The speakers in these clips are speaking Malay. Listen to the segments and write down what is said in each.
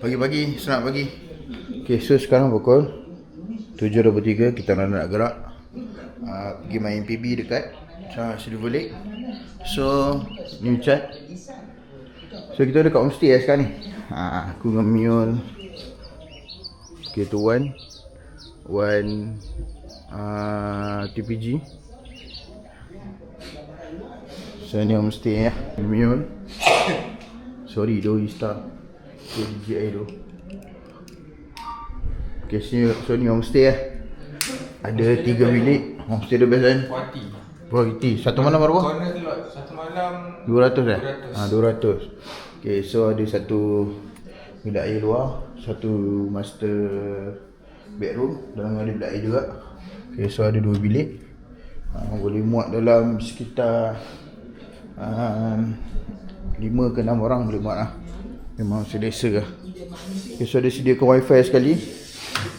Pagi-pagi, selamat pagi. Okay, so sekarang pukul 7.23. Kita nak gerak pergi main PB dekat Silver Lake. So, new chat. So, kita dekat homestay sekarang ni. Aku dengan Miul. Okay, tu Wan TPG. So, ni homestay ya. Miul. Sorry, Doi Star. DJI tu. Okay, so ni homestay lah. Ada 3 bilik. Homestay the best kan? Quality. Satu malam berapa? Corner slot. Satu malam 200 eh? 200. Okay, so ada satu bilik air luar, satu master bedroom, dalam ada bilik air juga. Okay, so ada 2 bilik. Boleh muat dalam sekitar 5 ke 6 orang boleh muat lah. Memang selesa lah. Okay, so dia sediakan wifi sekali,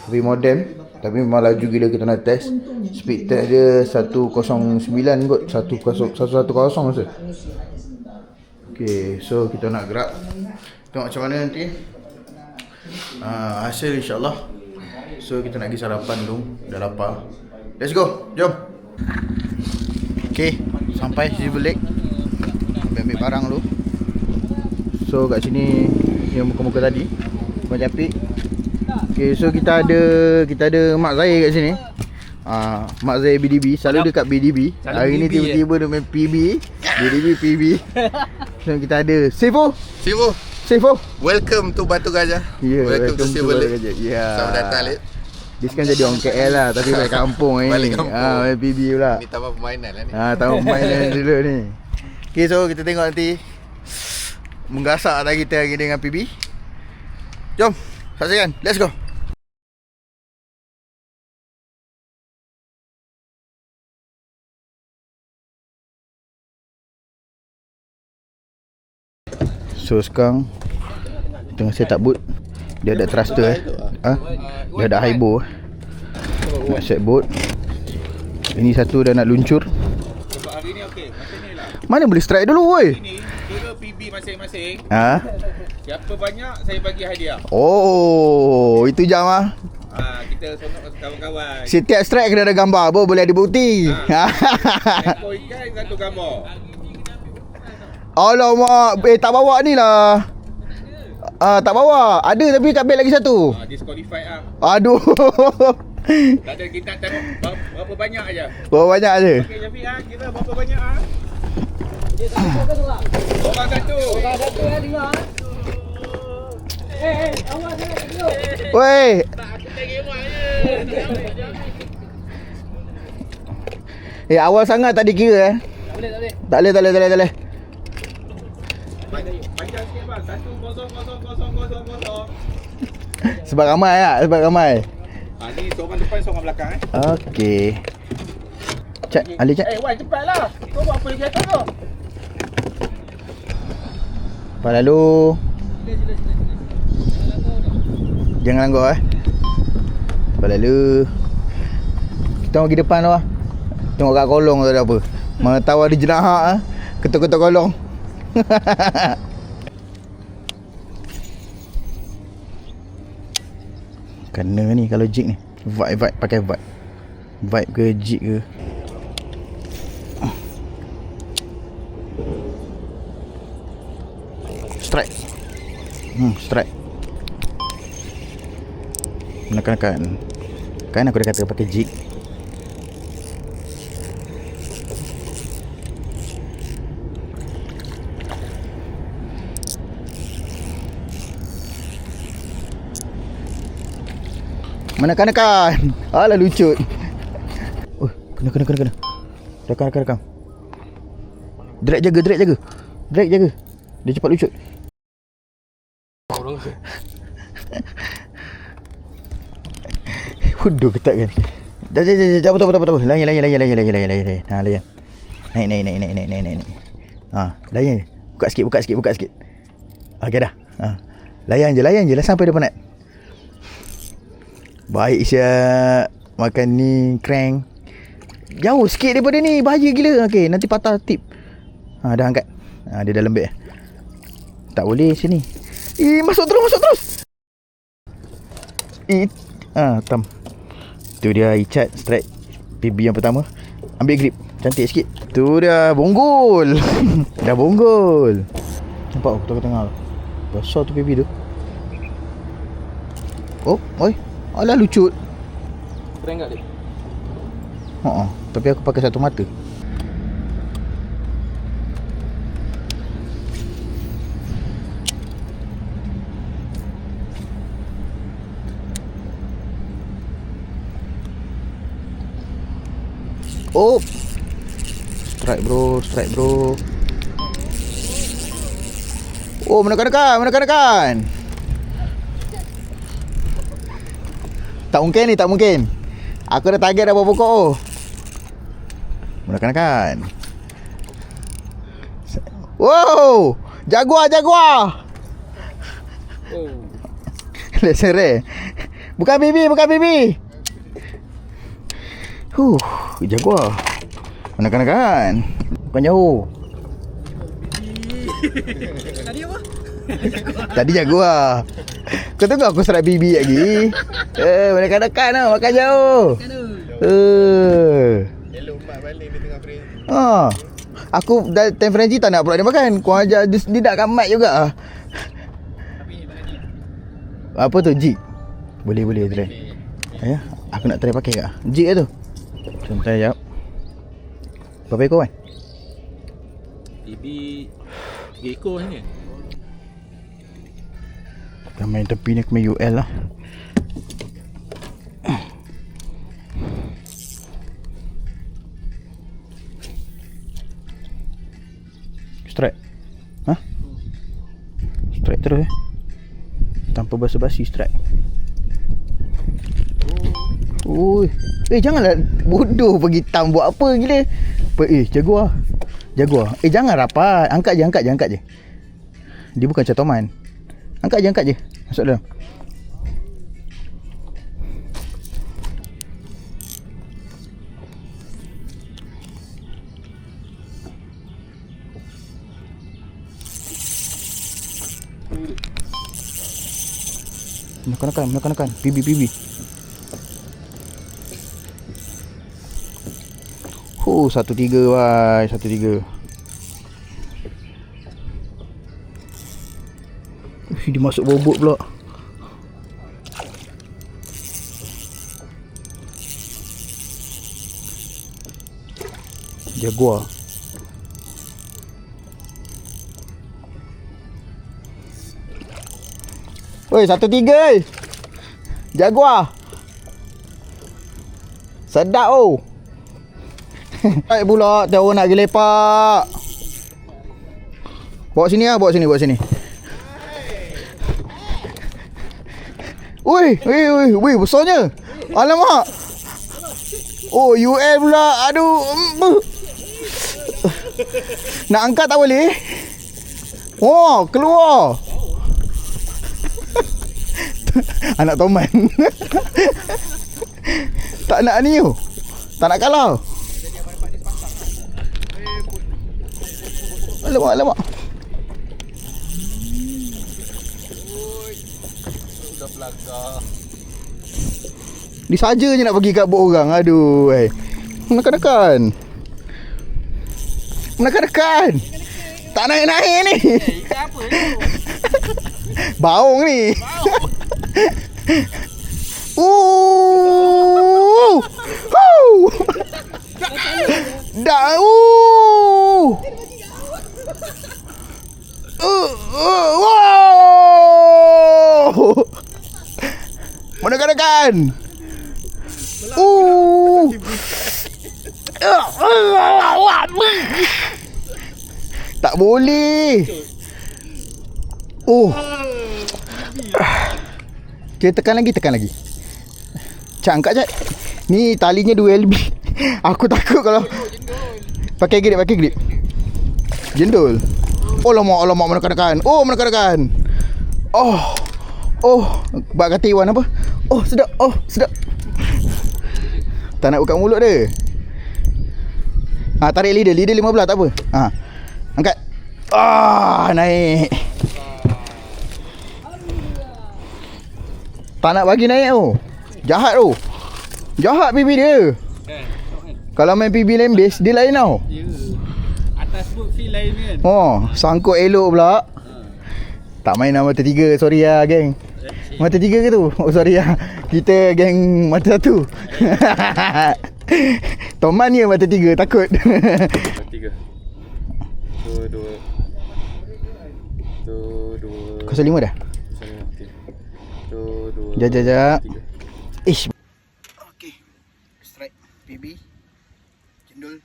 free modem. Tapi memang laju gila, kita nak test. Speed test dia 109 kot, 110 masa. Okay, so kita nak gerak. Tengok macam mana nanti hasil insyaAllah. So kita nak pergi sarapan dulu, dah lapar. Let's go, jom. Okay, sampai Silver Lake. Ambil barang dulu. So kat sini yang muka-muka tadi Abang Japik. Okay, so kita ada Mak Zahir kat sini. Mak Zahir BDB, selalu dekat BDB. Hari ni tiba-tiba dia main PB. BDB. So kita ada Sefo. Welcome to Batu Gajah. Welcome to Silver Lake. Selamat datang, Lip. Dia sekarang jadi orang KL lah, tapi balik kampung ni. Balik PB pula. Ni tamat permainan lah ni. Tamat permainan dulu ni. Okay, so kita tengok nanti menggasak tak kita hari dengan PB. Jom, saksikan. Let's go. So sekarang tengah set up boot. Dia ada thruster dia ada highbow. Nak set boot. Ini satu dah nak luncur. Hari ni okey, macam ni lah. Mana boleh strike dulu woi? Ini kira PB masing-masing. Siapa banyak saya bagi hadiah. Oh, itu jam ah. Kita sonok kawan-kawan. Setiap strike kena ada gambar, boleh ada bukti. Ekor ikan satu gambar. Alamak, tak bawa ni lah. Tak bawa. Ada tapi kat beg lagi satu. Disqualified ah. Aduh. Tak ada, kita tengok berapa banyak aja. Berapa banyak aja? Okey, Jafi kira berapa banyak Orang satu dengar. Awak jangan duduk. Woi. Tak, aku tengok je. Awal sangat tak dikira Tak boleh. Panjang sikit bang. 10000. Sebab ramai. Ni seorang depan, seorang belakang Okey. Cak, Ali cak. Wan cepatlah. Kau buat apa lagi atas tu? Apa lalu? Jangan langgar Apa lalu? Kita pergi depan tu lah. Tengok kat kolong tu ada apa. Mana tahu ada jenahak ketuk-ketuk kolong. Kena ni kalau jig ni. Vibe pakai vibe. Vibe ke jig ke. Strike. Strike. Menekan-nekan. Kan aku dah kata pakai jig. Menekan-nekan. Alah lucut. Oh, kena. Rekam. Drag jaga. Dia cepat lucut. Orang tu. Hudu ketat kan. Dah betul. Layan. Layan. Naik. Layan. Buka sikit. Okey dah. Layan je lah sampai dia penat. Baik siap. Makan ni crank. Jauh sikit daripada ni. Bahaya gila. Okey, nanti patah tip. Dah angkat. Dia dalam beg. Tak boleh sini. Masuk terus. Tam. Tu dia Icat strike PB yang pertama. Ambil grip. Cantik sikit. Tu dia bonggol. Dah bonggol. Nampak aku tengah-tengah. Besar tu PB tu. Oh, oi. Alah lucut. Keren tak dia? Tapi aku pakai satu mata. Oh. Strike bro. Oh, menekan. Tak mungkin. Aku dah target dah pokok tu. Menekan. Wow, Jaguar. Oh. Lesser rare. Bukan BB. Jaguar. Menekan. Bukan jauh. Tadi apa? Tadi Jaguar. Kau tengok aku strike BB lagi. Menekan tau, makan jauh. Hello Mak balik dia tengah frame. Aku dah time frenzy tak nak pula dia makan. Kau ajar dia dak kat mic juga. Tapi ni pakai ni. Apa tu jig? Boleh try. Ya, aku nak try pakai ke? Jig ke tu? Sebentar jap. Berapa ekor kan? Bibi 3 ekor ni. Yang main tepi ni aku main UL lah. Strike. Strike terus tanpa basa-basi strike. Oi. Janganlah bodoh pergi tam buat apa gila. Jaguar. Jangan rapat. Angkat je. Dia bukan catoman. Angkat je. Masuk dalam. Menekan. PB. 1-3 wai, 1-3. Dia masuk bobot pula. Jaguar. Oi, 1-3 Jaguar. Sedap oh. Baik pula, tahu nak pergi lepak. Bawa sini. Woi, besarnya. Alamak. Oh, UL pula. Aduh. Nak angkat tak boleh. Oh, keluar. Anak Toman. Tak nak ni tu. Tak nak kalah. Alamak. Sudah belakang. Dia saja je nak pergi kat bot orang. Aduh. Menekan. Tak naik-naik ni. Ikan apa tu? Baung ni. Dah. Menekan. Tak boleh. Okay, tekan lagi. Cak, angkat Cak. Ni talinya 2 LB. Aku takut kalau pakai grip. Jendol. Alamak menekan. Menekan. Buat kata Iwan apa? Sedap. Tak nak buka mulut dia. Tarik leader 15 tak apa. Angkat. Naik. Tak nak bagi naik tu. Jahat tu. Jahat PB dia. Kalau main PB land base, dia lain tau. Ya. Atas boat feel lain kan. Oh, sangkut elok pula. Tak main nama mata 3, sorry lah geng. Mata 3 ke tu? Oh sorry lah. Kita geng mata 1. Toman ni mata 3, takut. Mata 3. Dua. 05 dah? Jap. Ish. Okey. Strike PB. Cendul.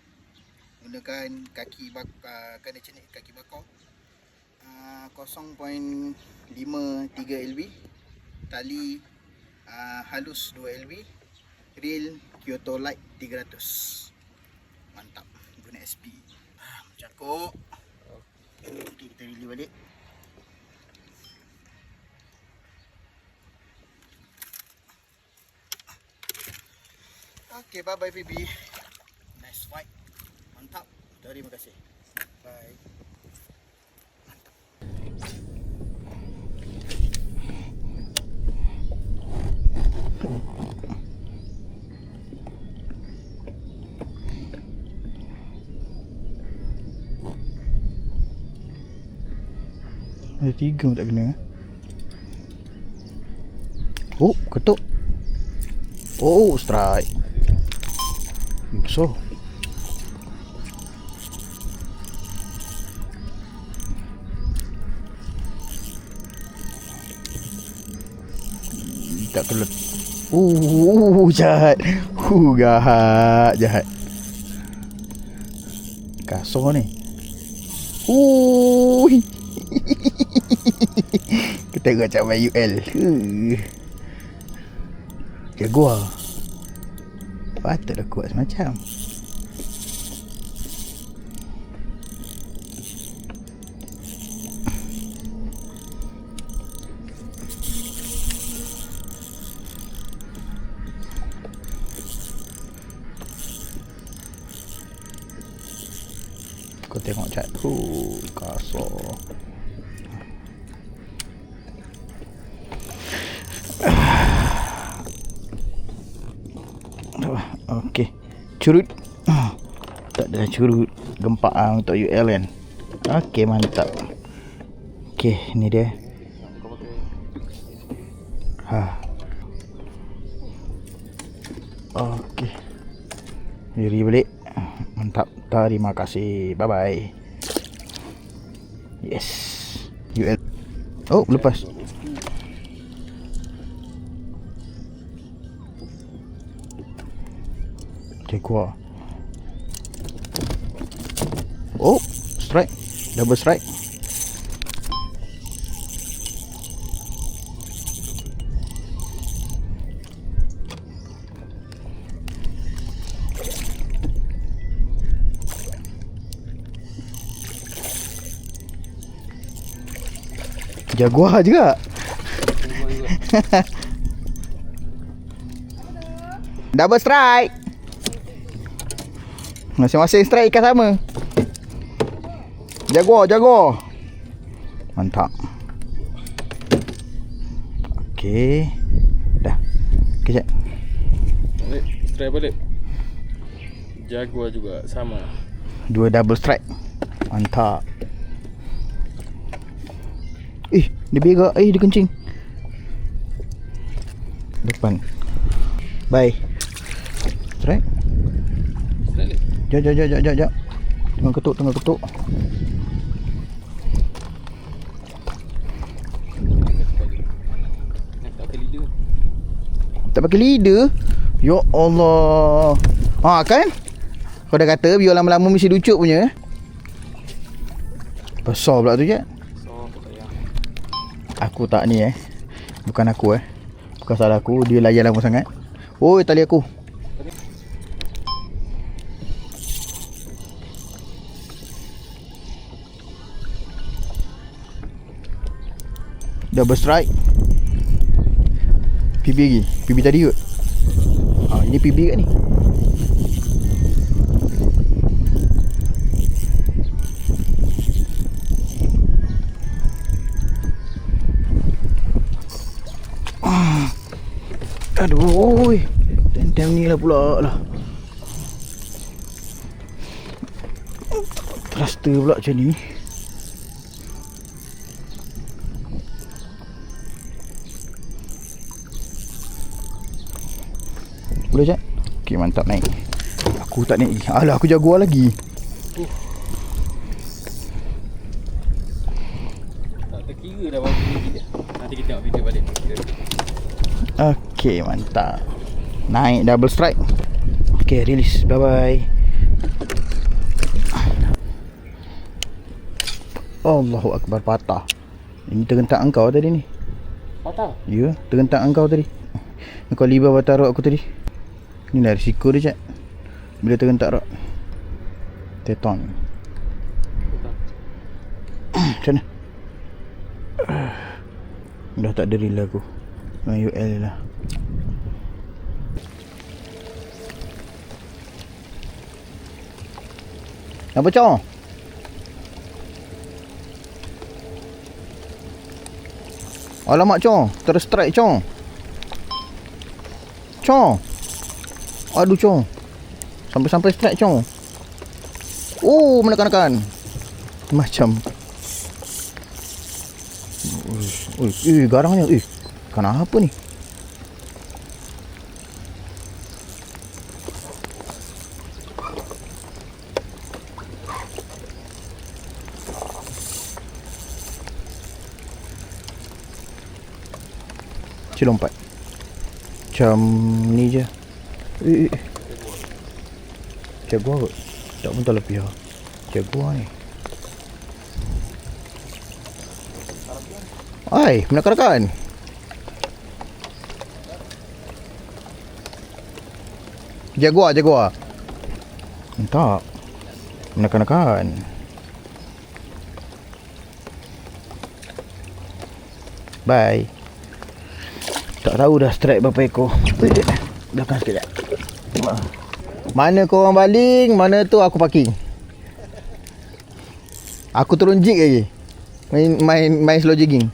Gunakan kaki kena cenik kaki bakar. 0.53 LB. Tali halus 2 LB. Reel Kyoto Light 300. Mantap. Guna SP. Cakuk. Okey, kita reel balik. Okay, bye-bye PB. Nice fight. Mantap. Terima kasih. Bye. Mantap. Ada 3 tak kena. Oh, ketuk. Oh, strike. So tak kelut. Jahat. Jahat. Kasar ni. Kita macam main UL. Jaguar. Patutlah kuat semacam. Kau tengok cat. Kasar. Okey. Curut. Tak ada curut. Gempak untuk UL kan. Okey, mantap. Okey, ni dia. Okey. Diri balik. Mantap. Terima kasih. Bye bye. Yes. UL. Oh, lepas. Jaguar. Oh, strike. Double strike. Jaguar juga. Double strike. Masing-masing strike ikan sama. Jaguar. Mantap. Okey. Dah. Kejap. Strike balik. Jaguar juga sama. 2 double strike. Mantap. Dia berak. Dia kencing. Depan. Bye. Strike. Jap. Tengah ketuk. Tak pakai leader? Ya Allah. Kan? Kau dah kata biar lama-lama mesti lucut punya. Besar pula tu je. Aku tak ni Bukan aku Bukan salah aku. Dia layan lama sangat. Oi, tali aku. Double strike. PB lagi. PB tadi kot. Ini PB kat ni. Aduh, tem ni lah pula lah. Thruster pula macam ni. Boleh Jack? Okay, mantap naik. Aku tak naik. Alah, aku Jaguar lagi. Tak terkira dah berapa minit dia. Nanti kita tengok video balik. Okay, mantap. Naik double strike. Okay, release. Bye-bye. Allahu Akbar, patah. Ini tergentak engkau tadi ni. Patah? Ya, tergentak engkau tadi. Engkau libar batang rod aku tadi. Ni lah risiko dia, Cak. Bila tergentak rod. Teton. Macam mana? Dah tak ada reel aku. Dengan UL lah. Apa Cong? Alamak Cong, terstrike Cong. Cong. Aduh Cong. Sampai-sampai strike Cong. Oh, menekan-nekan. Macam. Garangnya. Kenapa ni? Cik lompat. Macam ni je. Jaguar kot. Tak pun tak lebih lah. Jaguar ni. Hai, menekan-nekan. Jaguar. Mantap. Menekan-nekan. Bye. Tak tahu dah strike berapa ekor. Belakang sikit tak. Mana korang baling, mana tu aku parking. Aku turun jig lagi. Main slow jigging.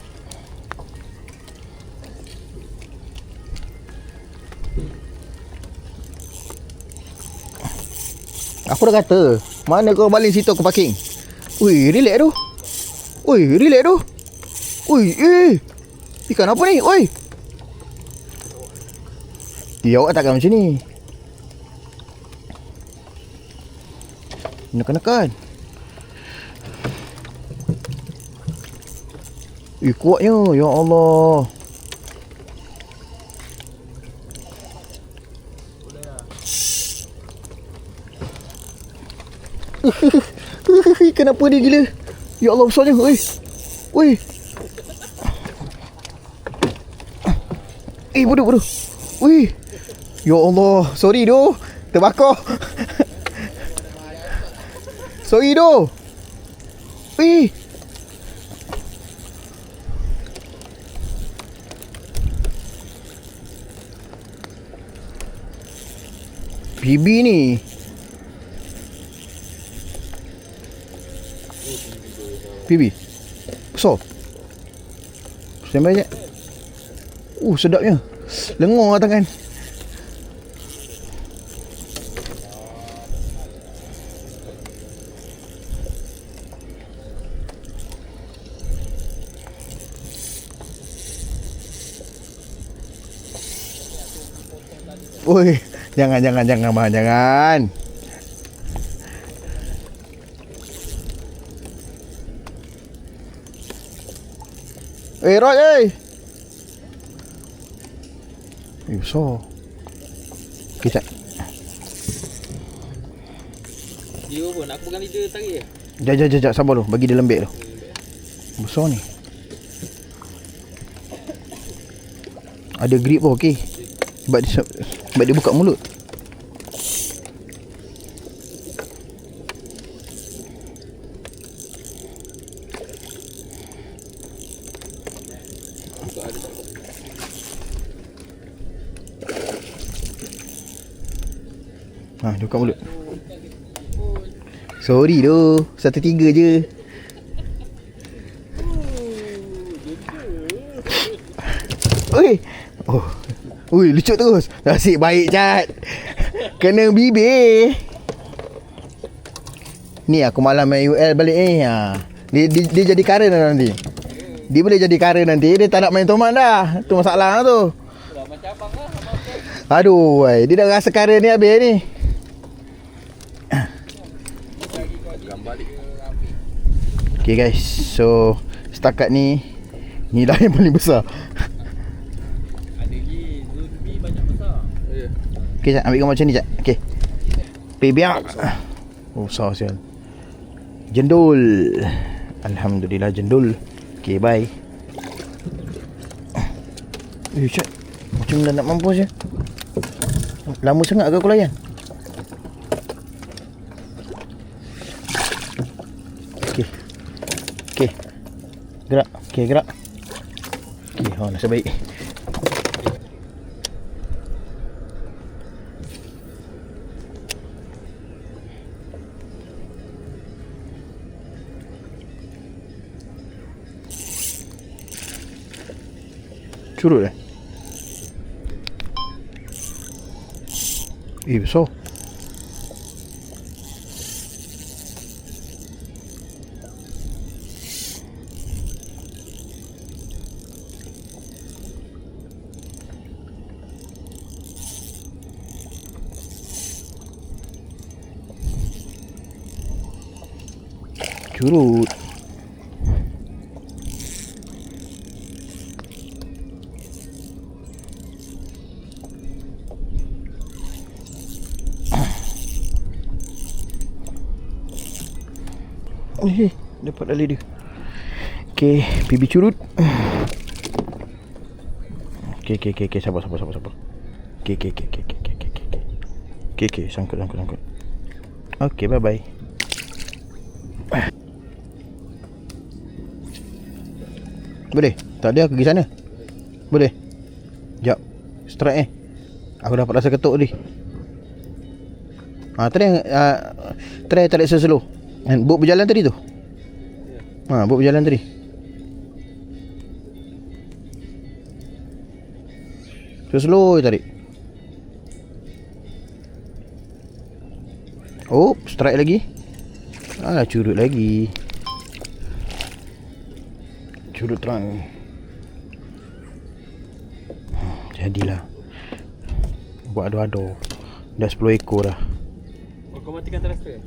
Aku dah kata, mana kau baling situ aku parking. Ui, relax tu. Ui, ikan apa ni? Ui. Ya, awak takkan macam ni. Nekan-nekan. Kuatnya. Ya Allah. Kenapa dia gila? Ya Allah, besarnya. Oi. Bodoh. Ui. Ya Allah, sorry doh. Terbakar. Sorry doh. Ui. PB ni. PB. Besar. Standby je. Sedapnya. Lengur lah tangan. Oi, jangan bang, jangan. Roy, besar. Kejap. Dia pun aku bukan leader tarik. Jap, sabar tu, bagi dia lembik tu. Besar ni. Ada grip pun okey. Sebab dia buka mulut. Dia buka mulut. Sorry tu, 1-3 je. Oi. Ui, lucut terus. Nasib baik Cat. Kena bibir. Ni aku malam main UL balik ni. Dia jadi karen dah nanti. Dia boleh jadi karen nanti. Dia tak nak main tomat dah. Tu masalah tu. Macam abang lah. Aduh, dia dah rasa karen ni habis ni. Okay guys, so setakat ni inilah yang paling besar. Ada lagi. Zul banyak besar. Okay, Cak, ambil gambar macam ni, Cak. Okay. Biak. Oh, besar sial. Jendul. Alhamdulillah jendul. Okay, bye. Cak. Macam dah nak mampus je. Lama sangat ke aku layan? Okay. Okay. Gerak. Okay, gerak. Okay, nasib baik. Curut besar. Curut. Dapat lali dia. Okay, PB curut. Okay, sabar. Okay, sangkut. Okay, bye. Boleh? Tak ada aku pergi sana. Boleh? Sekejap. Strike aku dapat rasa ketuk ni. Try tarik slow. Boat berjalan tadi tu. Boat berjalan tadi. Slow tarik. Oh, strike lagi. Curut lagi. Curut terang. Jadilah. Buat ado-ado. Dah 10 ekor dah. Kau matikan thruster?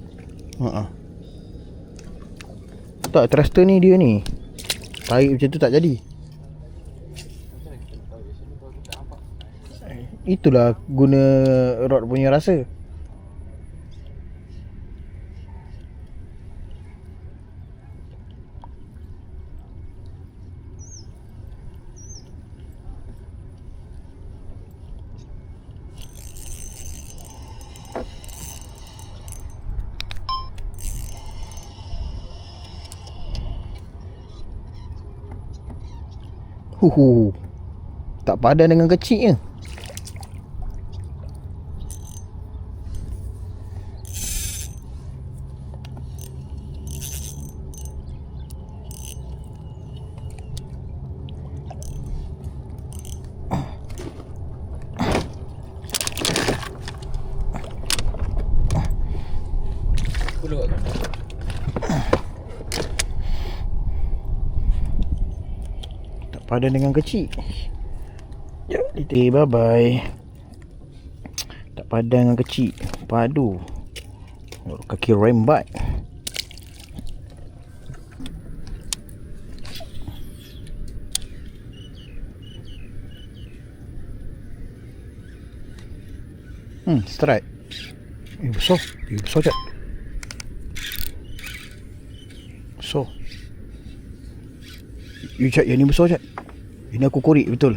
Tak, thruster ni dia ni. Tarik macam tu tak jadi. Itulah guna rod punya rasa. Tak padan dengan kecilnya. Padan dengan kecil. Okay, bye-bye. Tak padan dengan kecil. Padu. Kaki rembat. Strike. Besar. Besar Cak. Besar. Cak, yang ni besar Cak. Ini aku korek betul.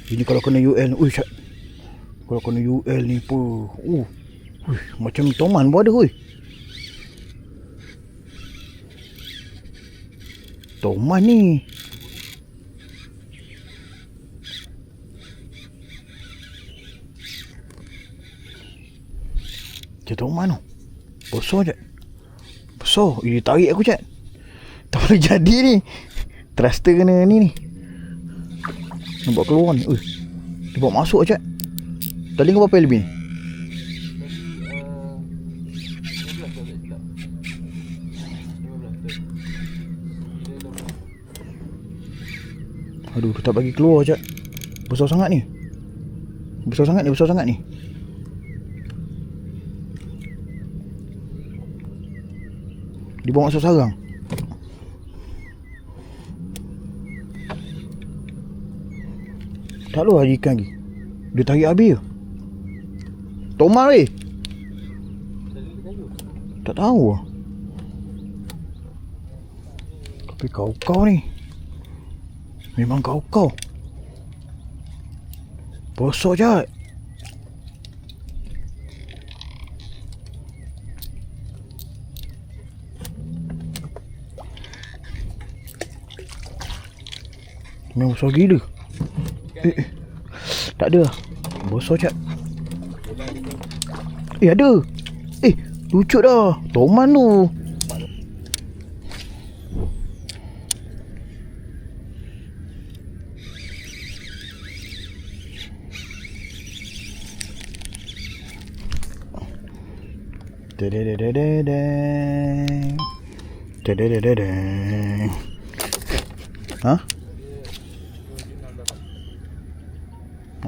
Ini kalau kena UL. Cak. Kalau kena UL ni pun. Macam toman pun ada. Toman ni. Macam toman tu. Besar Cak. Besar. Ini tarik aku Cak. Tak boleh jadi ni. Thruster kena ni. Nampak keluar ni. Dia bawa masuk je. Tali kau berapa lebih ni? Aduh, dia tak bagi keluar je. Besar sangat ni. Besar sangat ni. Dia bawa masuk sarang. Tak keluar ikan lagi. Dia tarik habis je. Tomar weh. Tak tahu lah. Tapi kau ni memang kau. Bosok je. Memang besar gila. Tak ada. Bosok je. Ada. Lucu dah. Toman tu. Hah?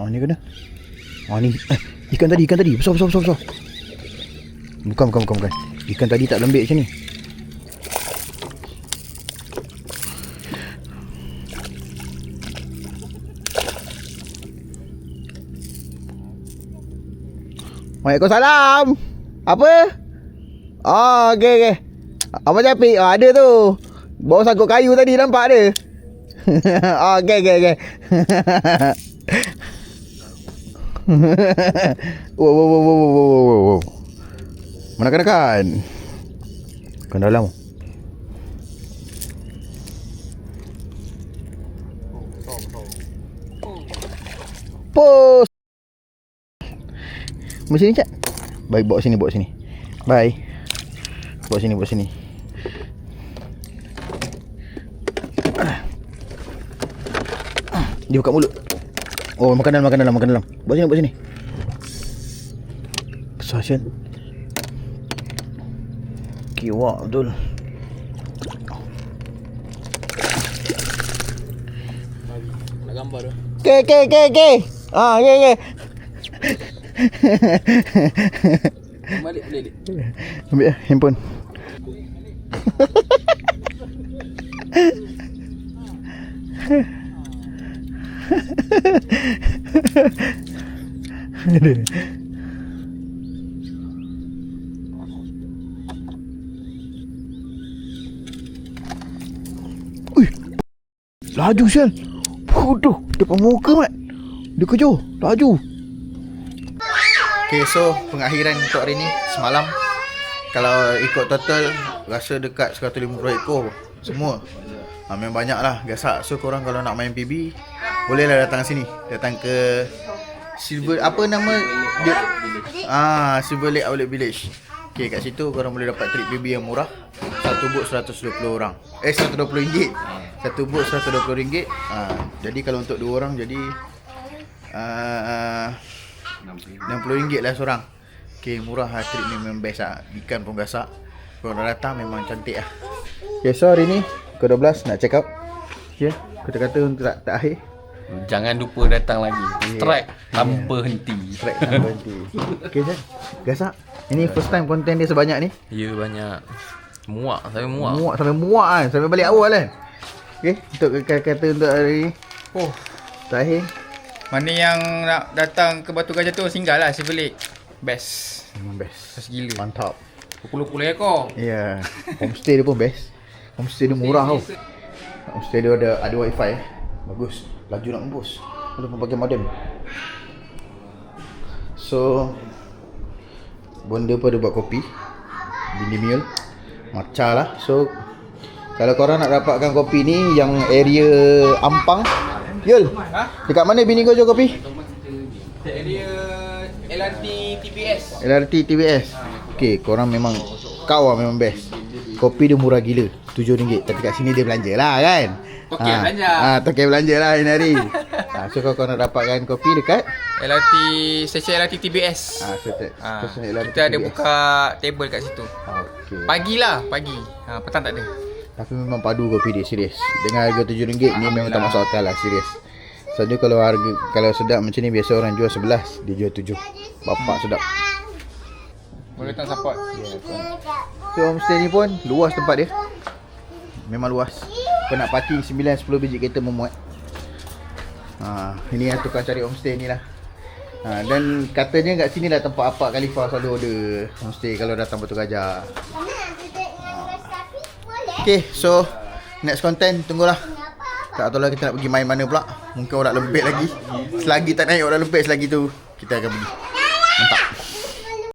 Ni kena. Ni ikan tadi besar. Bukan. Ikan tadi tak lembik macam ni. Waalaikumsalam. Apa? Okey. Apa capik? Ada tu. Bawa sangkut kayu tadi nampak ada. Okey. Wow. Mana kan? Kan dalam. Pos. Macam ni cak. Baik, bawa sini. Bye. Bawa sini. Dia buka mulut. Oh, makan dalam. Bawa sini. Besar sian. Kiwak betul. Nak gambar tu. Ke. Okay. Balik boleh dik. Ambil handphone. Laju sial. Bodoh, depan muka mat. Dia kejar, laju. Okay, so pengakhiran untuk hari ni semalam. Kalau ikut total rasa dekat 150 ekor semua. Memang banyak lah gasak. So korang kalau nak main PB, bolehlah datang sini. Datang ke Silver, apa nama dia? Silver Lake Outlet Village. Okay, kat situ korang boleh dapat trip PB yang murah. Satu boat 120 orang. 120 ringgit. Satu boat 120 ringgit. Jadi kalau untuk 2 orang jadi 60 ringgit lah seorang. Okay, murah lah, trip ni memang best lah. Ikan pun gasak. Kalau dah datang memang cantik lah. Okay, so hari ni pukul 12 nak check out. Okay, kata-kata untuk tak akhir. Jangan lupa datang lagi. Strike tanpa henti. Okay, Zat. Gasak. Ini first time konten dia sebanyak ni. Ya, banyak. Muak sampai muak. Sampai balik awal kan. Okay, untuk kata-kata untuk hari ni. Terakhir. Mana yang nak datang ke Batu Gajah tu singgah lah Silver Lake. Best. Memang best. Best gila. Mantap. Pukul-pukul ekor. Ya. Homestay dia pun best. Homestay dia murah tau. Homestay dia ada wifi. Bagus. Laju nak mampus. Ada pun pakai modem. So bonda pun ada buat kopi. Bini Mule. Matcha lah. So kalau korang nak dapatkan kopi ni yang area Ampang, Yul, dekat mana bini kau jual kopi? Area LRT TBS. LRT TBS. Okay, korang memang kau lah memang best. Kopi dia murah gila, RM7. Tapi kat sini dia belanja lah kan. Tokek belanja. Tokek belanja lah hari-hari. So kau nak dapatkan kopi dekat LRT, stesen LRT TBS. Kita ada buka table kat situ. Okay. Pagi, petang tak ada. Tapi memang padu kopi dia, serius. Dengan harga RM7 ni memang tak masuk akal lah, serius. Selalu kalau sedap macam ni biasa orang jual 11, dia jual 7. Bapak sedap. Boleh tak support? So homestay ni pun luas tempat dia. Memang luas. Kau nak parking 9-10 biji kereta memuat. Ini yang tukang cari homestay ni lah. Dan katanya kat sini lah tempat Pak Khalifah selalu order homestay kalau datang Batu Gajah. Okay, so next content tunggulah. Tak tahu lah kita nak pergi main mana pula. Mungkin orang lembik lagi. Selagi tak naik orang lembik, selagi tu kita akan pergi. Mantap.